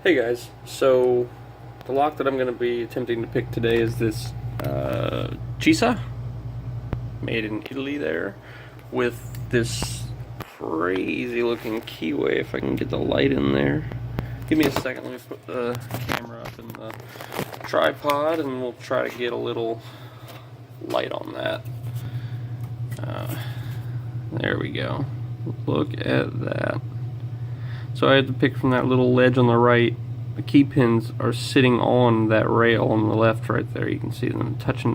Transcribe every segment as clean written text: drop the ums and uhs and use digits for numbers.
Hey guys, so the lock that I'm going to be attempting to pick today is this Cisa, made in Italy there, with this crazy looking keyway, if I can get the light in there. Give me a second, let me put the camera up in the tripod and we'll try to get a little light on that. There we go. Look at that. So I had to pick from that little ledge on the right. The key pins are sitting on that rail on the left right there. You can see them touching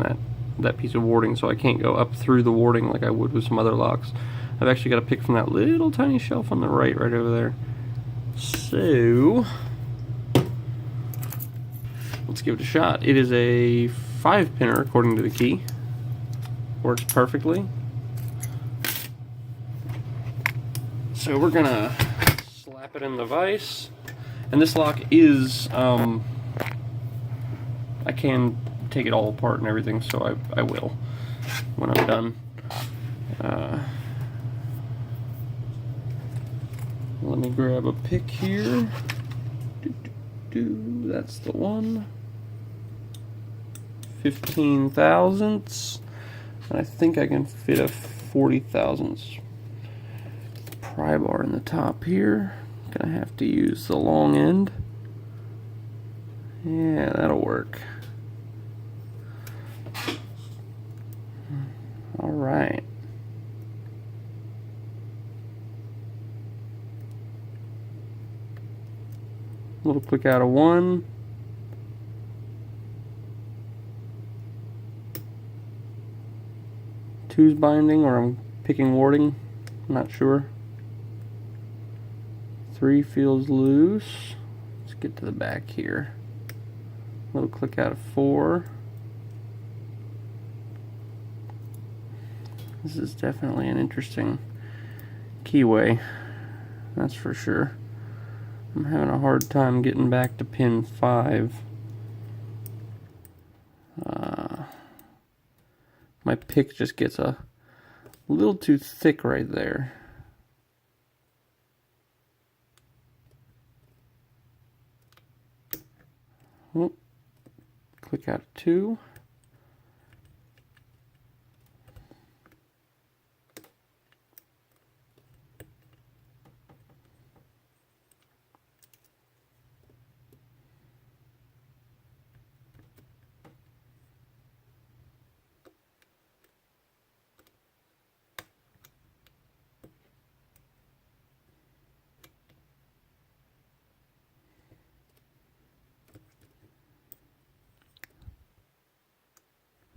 that piece of warding, so I can't go up through the warding like I would with some other locks. I've actually got to pick from that little tiny shelf on the right over there. So let's give it a shot. It is a 5-pinner according to the key. Works perfectly. So we're gonna slap it in the vise, and this lock is I can take it all apart and everything, so I will when I'm done. Let me grab a pick here. That's the one. 15 thousandths, and I think I can fit a 40 thousandths pry bar in the top here. Gonna have to use the long end. Yeah, that'll work. Alright. Little click out of one. Two's binding, or I'm picking warding. I'm not sure. 3 feels loose. Let's get to the back here. Little click out of 4. This is definitely an interesting keyway, that's for sure. I'm having a hard time getting back to pin 5. My pick just gets a little too thick right there. Oh, click out of 2.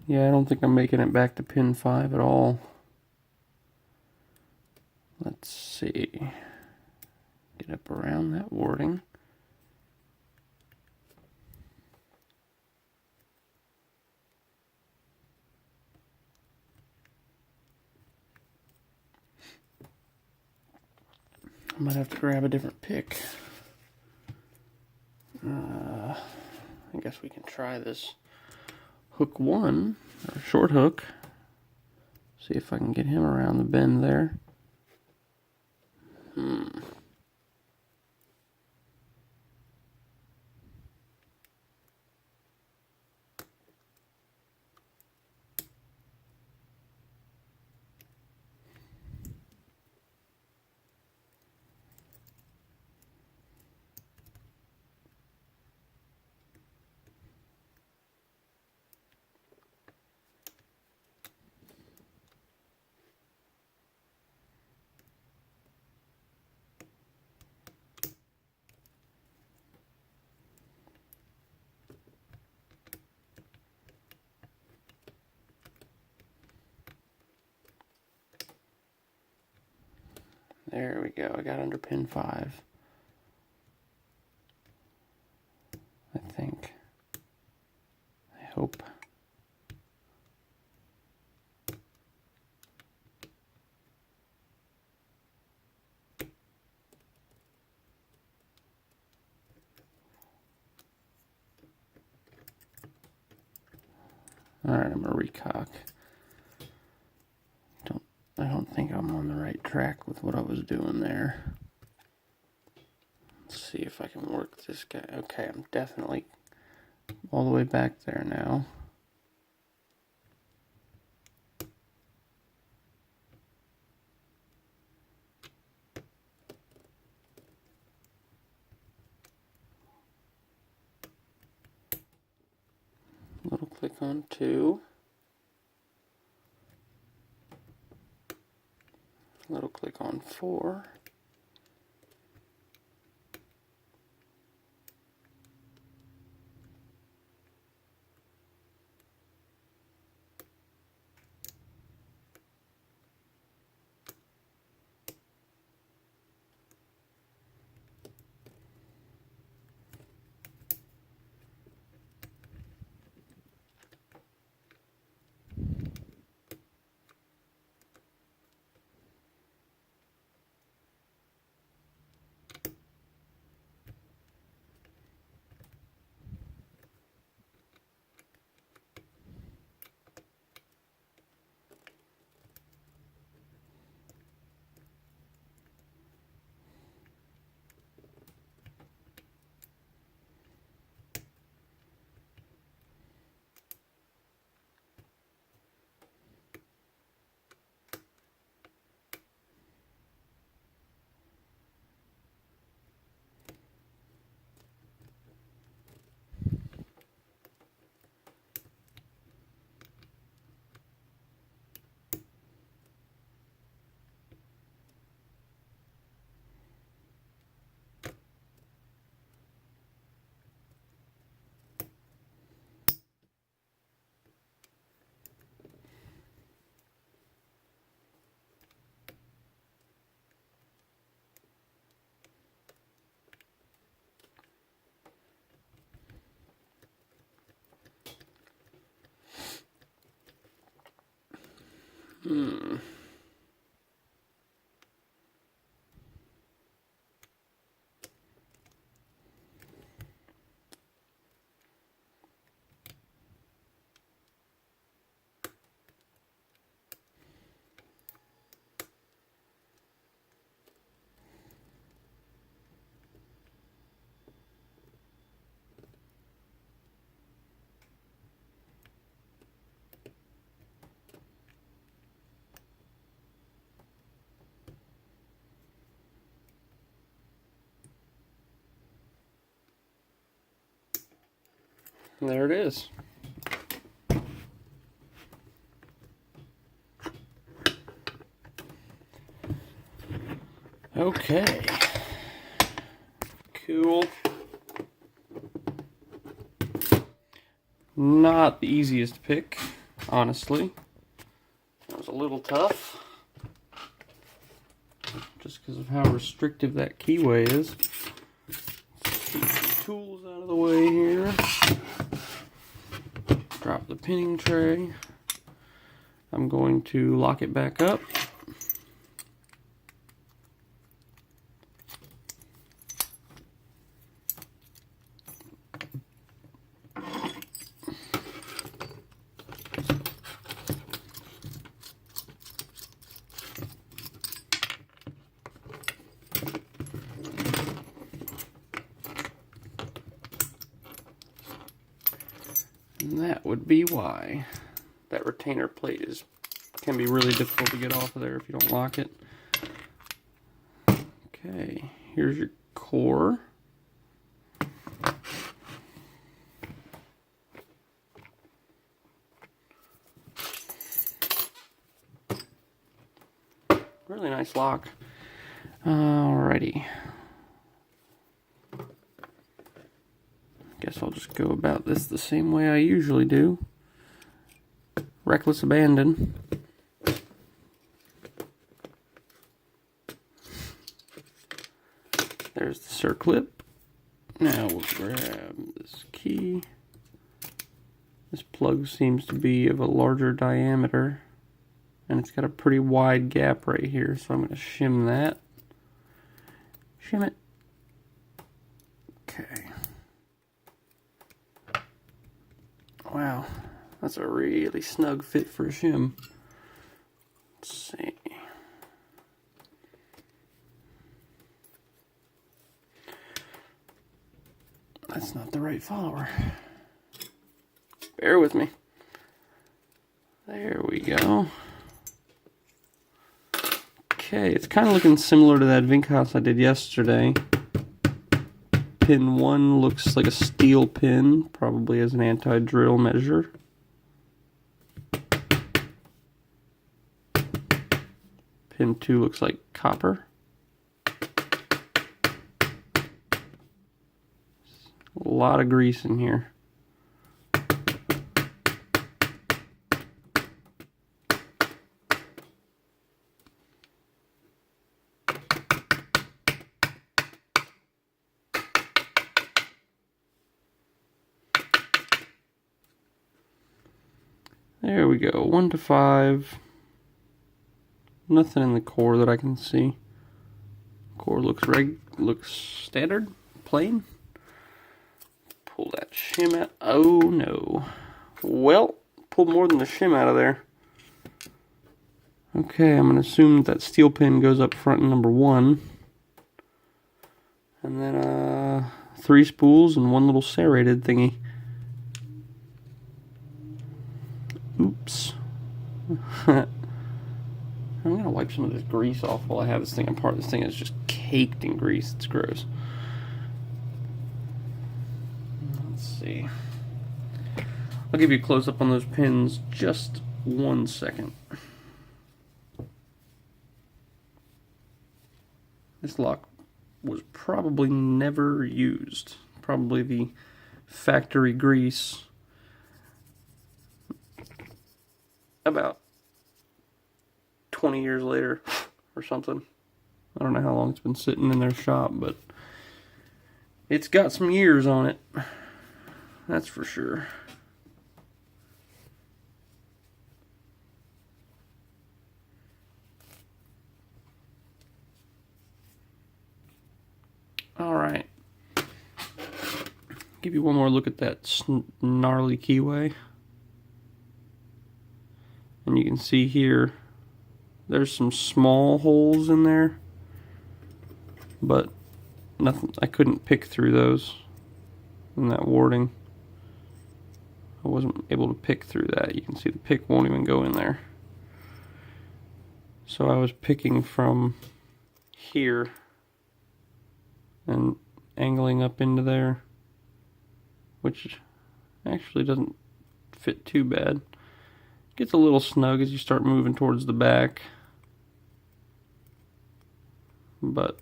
Yeah, I don't think I'm making it back to pin 5 at all. Let's see. Get up around that warding. I might have to grab a different pick. I guess we can try this hook 1, or short hook. See if I can get him around the bend there. There we go, I got under pin 5. I think. I hope. Alright, I'm gonna recock. I don't think I'm on the right track with what I was doing there. Let's see if I can work this guy. Okay, I'm definitely all the way back there now. Little click on 2. Little click on 4. And there it is. Okay. Cool. Not the easiest pick, honestly. That was a little tough. Just because of how restrictive that keyway is. Keep the tools out of the way here. Drop the pinning tray. I'm going to lock it back up. And that would be why that retainer plate can be really difficult to get off of there if you don't lock it. Okay, here's your core. Really nice lock. Alrighty. Guess I'll just go about this the same way I usually do. Reckless abandon. There's the circlip. Now we'll grab this key. This plug seems to be of a larger diameter, and it's got a pretty wide gap right here, so I'm going to shim that. Shim it. Okay. Wow, that's a really snug fit for a shim. Let's see. That's not the right follower. Bear with me. There we go. Okay, it's kind of looking similar to that Vinkos I did yesterday. Pin 1 looks like a steel pin, probably as an anti-drill measure. Pin 2 looks like copper. A lot of grease in here. There we go, 1 to 5. Nothing in the core that I can see. Core looks standard, plain. Pull that shim out. Oh no. Well, pulled more than the shim out of there. Okay, I'm going to assume that steel pin goes up front in number 1. And then 3 spools and 1 little serrated thingy. Oops. I'm going to wipe some of this grease off while I have this thing apart. This thing is just caked in grease. It's gross. Let's see. I'll give you a close-up on those pins just 1 second. This lock was probably never used. Probably the factory grease. About 20 years later or something. I don't know how long it's been sitting in their shop, but it's got some years on it. That's for sure. Alright. Give you one more look at that gnarly keyway. And you can see here, there's some small holes in there, but nothing. I couldn't pick through those in that warding. I wasn't able to pick through that. You can see the pick won't even go in there. So I was picking from here and angling up into there, which actually doesn't fit too bad. Gets a little snug as you start moving towards the back, but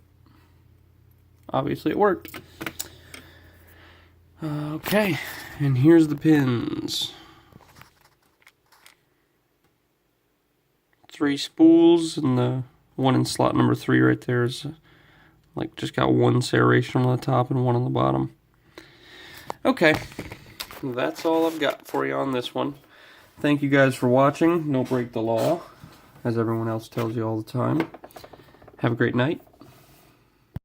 obviously it worked. Okay, and here's the pins. 3 spools, and the one in slot number 3 right there is like just got 1 serration on the top and 1 on the bottom. Okay, that's all I've got for you on this one. Thank you guys for watching. Don't break the law, as everyone else tells you all the time. Have a great night.